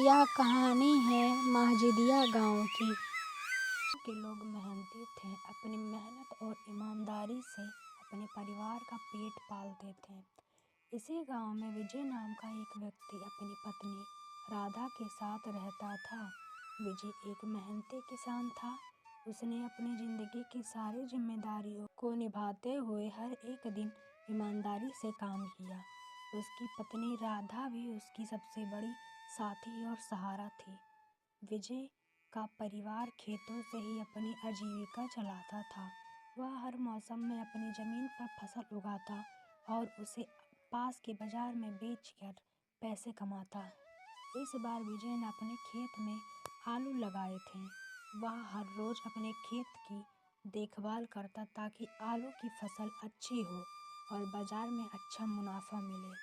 यह कहानी है महजिदिया गांव की। के लोग मेहनती थे, अपनी मेहनत और ईमानदारी से अपने परिवार का पेट पालते थे। इसी गांव में विजय नाम का एक व्यक्ति अपनी पत्नी राधा के साथ रहता था। विजय एक मेहनती किसान था। उसने अपनी जिंदगी की सारी जिम्मेदारियों को निभाते हुए हर एक दिन ईमानदारी से काम किया। उसकी पत्नी राधा भी उसकी सबसे बड़ी साथी और सहारा थी। विजय का परिवार खेतों से ही अपनी आजीविका चलाता था। वह हर मौसम में अपनी जमीन पर फसल उगाता और उसे पास के बाजार में बेचकर पैसे कमाता। इस बार विजय ने अपने खेत में आलू लगाए थे। वह हर रोज अपने खेत की देखभाल करता ताकि आलू की फसल अच्छी हो और बाजार में अच्छा मुनाफा मिले।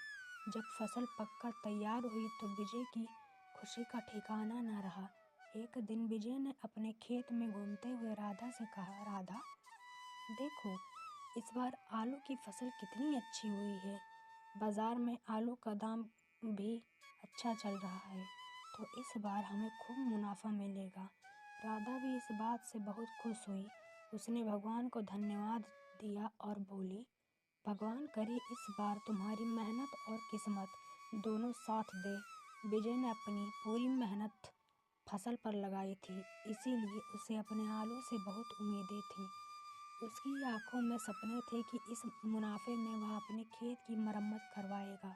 जब फसल पककर तैयार हुई तो विजय की खुशी का ठिकाना न रहा। एक दिन विजय ने अपने खेत में घूमते हुए राधा से कहा, राधा देखो, इस बार आलू की फसल कितनी अच्छी हुई है। बाजार में आलू का दाम भी अच्छा चल रहा है, तो इस बार हमें खूब मुनाफा मिलेगा। राधा भी इस बात से बहुत खुश हुई। उसने भगवान को धन्यवाद दिया और बोली, भगवान करे इस बार तुम्हारी मेहनत और किस्मत दोनों साथ दे। विजय ने अपनी पूरी मेहनत फसल पर लगाई थी, इसीलिए उसे अपने आलू से बहुत उम्मीदें थीं। उसकी आंखों में सपने थे कि इस मुनाफे में वह अपने खेत की मरम्मत करवाएगा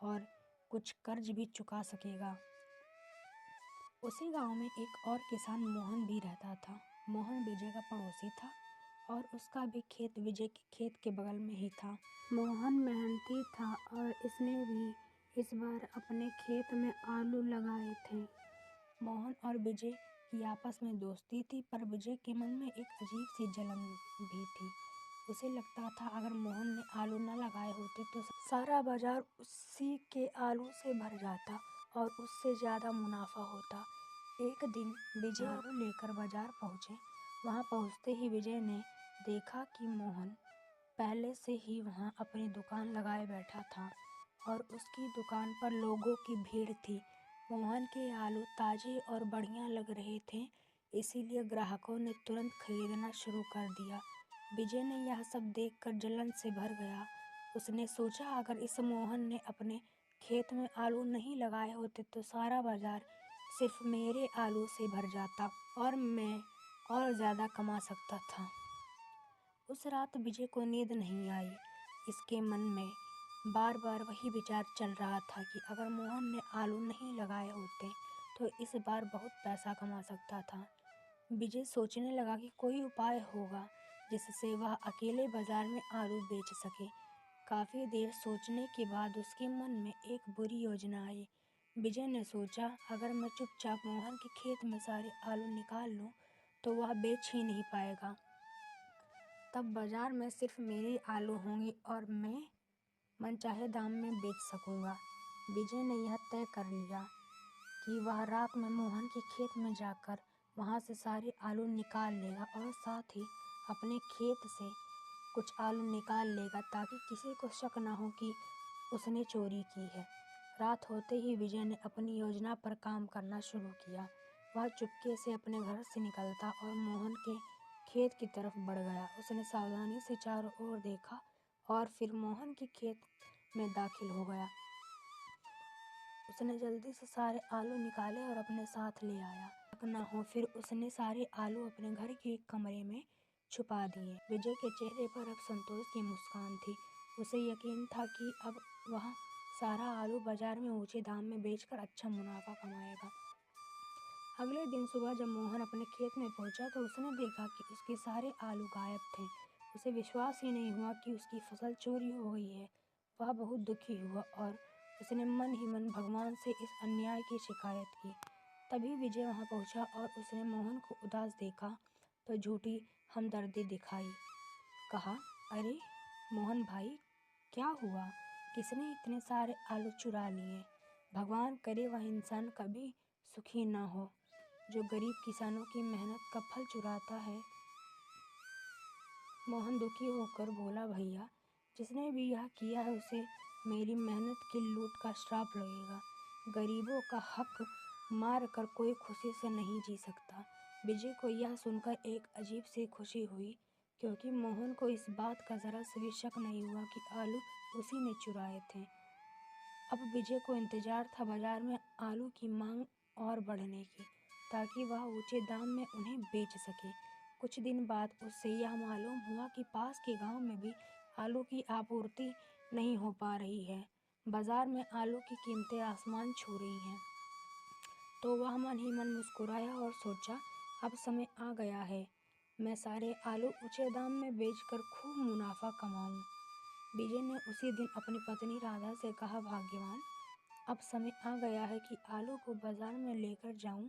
और कुछ कर्ज भी चुका सकेगा। उसी गांव में एक और किसान मोहन भी रहता था। मोहन विजय का पड़ोसी था और उसका भी खेत विजय के खेत के बगल में ही था। मोहन मेहनती था और इसने भी इस बार अपने खेत में आलू लगाए थे। मोहन और विजय की आपस में दोस्ती थी, पर विजय के मन में एक अजीब सी जलन भी थी। उसे लगता था अगर मोहन ने आलू न लगाए होते तो सारा बाजार उसी के आलू से भर जाता और उससे ज़्यादा मुनाफा होता। एक दिन विजय आलू लेकर बाजार पहुँचे। वहाँ पहुँचते ही विजय ने देखा कि मोहन पहले से ही वहाँ अपनी दुकान लगाए बैठा था और उसकी दुकान पर लोगों की भीड़ थी। मोहन के आलू ताजे और बढ़िया लग रहे थे, इसीलिए ग्राहकों ने तुरंत खरीदना शुरू कर दिया। विजय ने यह सब देखकर जलन से भर गया। उसने सोचा अगर इस मोहन ने अपने खेत में आलू नहीं लगाए होते तो सारा बाजार सिर्फ मेरे आलू से भर जाता और मैं और ज़्यादा कमा सकता था। उस रात विजय को नींद नहीं आई। इसके मन में बार बार वही विचार चल रहा था कि अगर मोहन ने आलू नहीं लगाए होते तो इस बार बहुत पैसा कमा सकता था। विजय सोचने लगा कि कोई उपाय होगा जिससे वह अकेले बाजार में आलू बेच सके। काफ़ी देर सोचने के बाद उसके मन में एक बुरी योजना आई। विजय ने सोचा अगर मैं चुपचाप मोहन के खेत में सारे आलू निकाल लूँ तो वह बेच ही नहीं पाएगा। तब बाजार में सिर्फ मेरे आलू होंगे और मैं मनचाहे दाम में बेच सकूंगा। विजय ने यह तय कर लिया कि वह रात में मोहन के खेत में जाकर वहां से सारे आलू निकाल लेगा और साथ ही अपने खेत से कुछ आलू निकाल लेगा ताकि किसी को शक न हो कि उसने चोरी की है। रात होते ही विजय ने अपनी योजना पर काम करना शुरू किया। वह चुपके से अपने घर से निकलता और मोहन के खेत की तरफ बढ़ गया। उसने सावधानी से चारों ओर देखा और फिर मोहन के खेत में दाखिल हो गया। उसने जल्दी से सारे आलू निकाले और अपने साथ ले आया। शक न हो फिर उसने सारे आलू अपने घर के एक कमरे में छुपा दिए। विजय के चेहरे पर अब संतोष की मुस्कान थी। उसे यकीन था कि अब वह सारा आलू बाजार में ऊंचे दाम में बेचकर अच्छा मुनाफा कमाएगा। अगले दिन सुबह जब मोहन अपने खेत में पहुंचा तो उसने देखा कि उसके सारे आलू गायब थे। उसे विश्वास ही नहीं हुआ कि उसकी फसल चोरी हो गई है। वह बहुत दुखी हुआ और उसने मन ही मन भगवान से इस अन्याय की शिकायत की। तभी विजय वहां पहुंचा और उसने मोहन को उदास देखा तो झूठी हमदर्दी दिखाई। कहा, अरे मोहन भाई, क्या हुआ? किसने इतने सारे आलू चुरा लिए? भगवान करे वह इंसान कभी सुखी ना हो जो गरीब किसानों की मेहनत का फल चुराता है। मोहन दुखी होकर बोला, भैया, जिसने भी यह किया है उसे मेरी मेहनत की लूट का श्राप लगेगा। गरीबों का हक मार कर कोई खुशी से नहीं जी सकता। विजय को यह सुनकर एक अजीब सी खुशी हुई, क्योंकि मोहन को इस बात का ज़रा सा भी शक नहीं हुआ कि आलू उसी ने चुराए थे। अब विजय को इंतजार था बाजार में आलू की मांग और बढ़ने की, ताकि वह ऊंचे दाम में उन्हें बेच सके। कुछ दिन बाद उससे यह मालूम हुआ कि पास के गांव में भी आलू की आपूर्ति नहीं हो पा रही है। बाजार में आलू की कीमतें आसमान छू रही हैं। तो वह मन ही मन मुस्कुराया और सोचा, अब समय आ गया है, मैं सारे आलू ऊंचे दाम में बेचकर खूब मुनाफा कमाऊं। विजय ने उसी दिन अपनी पत्नी राधा से कहा, भाग्यवान, अब समय आ गया है कि आलू को बाजार में लेकर जाऊं।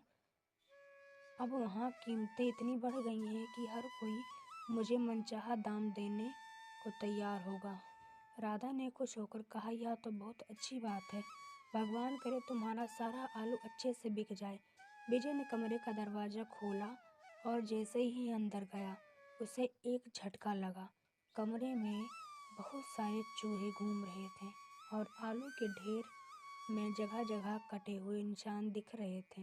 अब वहाँ कीमतें इतनी बढ़ गई हैं कि हर कोई मुझे मनचाहा दाम देने को तैयार होगा। राधा ने खुश होकर कहा, यह तो बहुत अच्छी बात है, भगवान करे तुम्हारा सारा आलू अच्छे से बिक जाए। विजय ने कमरे का दरवाज़ा खोला और जैसे ही अंदर गया उसे एक झटका लगा। कमरे में बहुत सारे चूहे घूम रहे थे और आलू के ढेर में जगह जगह कटे हुए निशान दिख रहे थे।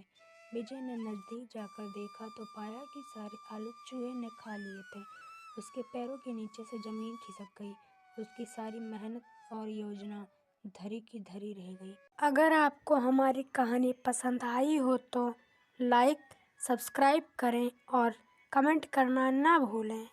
विजय ने नज़दीक जाकर देखा तो पाया कि सारे आलू चूहे ने खा लिए थे। उसके पैरों के नीचे से ज़मीन खिसक गई। उसकी सारी मेहनत और योजना धरी की धरी रह गई। अगर आपको हमारी कहानी पसंद आई हो तो लाइक, सब्सक्राइब करें और कमेंट करना ना भूलें।